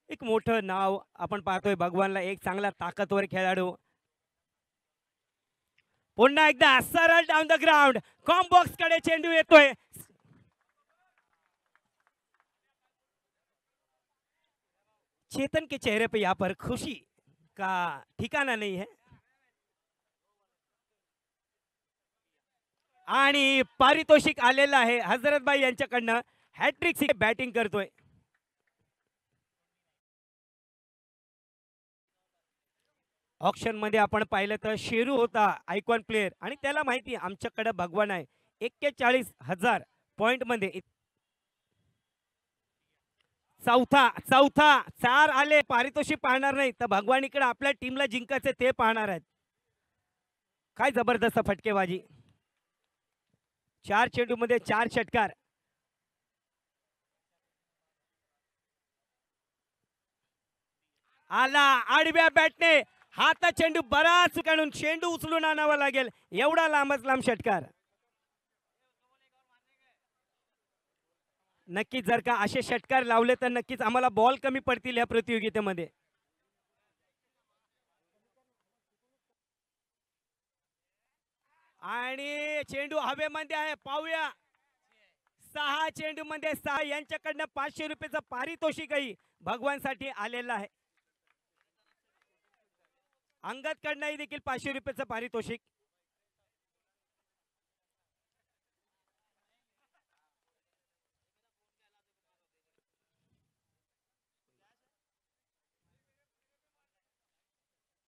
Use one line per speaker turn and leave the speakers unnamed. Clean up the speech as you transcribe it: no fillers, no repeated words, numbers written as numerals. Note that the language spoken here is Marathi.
एक मोठं नाव आपण पाहतोय भगवानला, एक चांगला ताकदवर खेळाडू. पुन्हा एकदा सरळ down the ground, com box कडे चेंडू येतोय. चेतन के चेहरे पे यहाँ पर खुशी का ठिकाना नहीं है. आणि पारितोषिक आलेलं आहे हजरतबाई यांच्याकडनं. हॅट्रिक बॅटिंग करतोय. ऑक्शन मध्ये आपण पाहिलं तर शेरू होता आयकॉन प्लेअर आणि त्याला माहिती आमच्याकडे भगवान आहे. 41,000 पॉइंट मध्ये चौथा चौथा 4 आले. पारितोषिक पाहणार नाही तर भगवानीकडे आपल्या टीमला जिंकायचे ते पाहणार आहेत. काय जबरदस्त फटकेबाजी. 4 चेंडू मध्ये 4 षटकार. आला आडव्या बॅटने हात चेंडू बराच काढून चेंडू उचलून आणावा लागेल. एवढा लांबच लांब षटकार. नक्कीच जर का असे षटकार लावले तर नक्कीच आम्हाला बॉल कमी पडतील या प्रतियोगितेमध्ये. आणि चेंडू हवेमध्ये आहे. पाहूया 6 चेंडू मध्ये 6. यांच्याकडनं 500 रुपयाचं पारितोषिकही भगवानसाठी आलेलं आहे. अंगद कडनंही देखील 500 रुपयाचं पारितोषिक.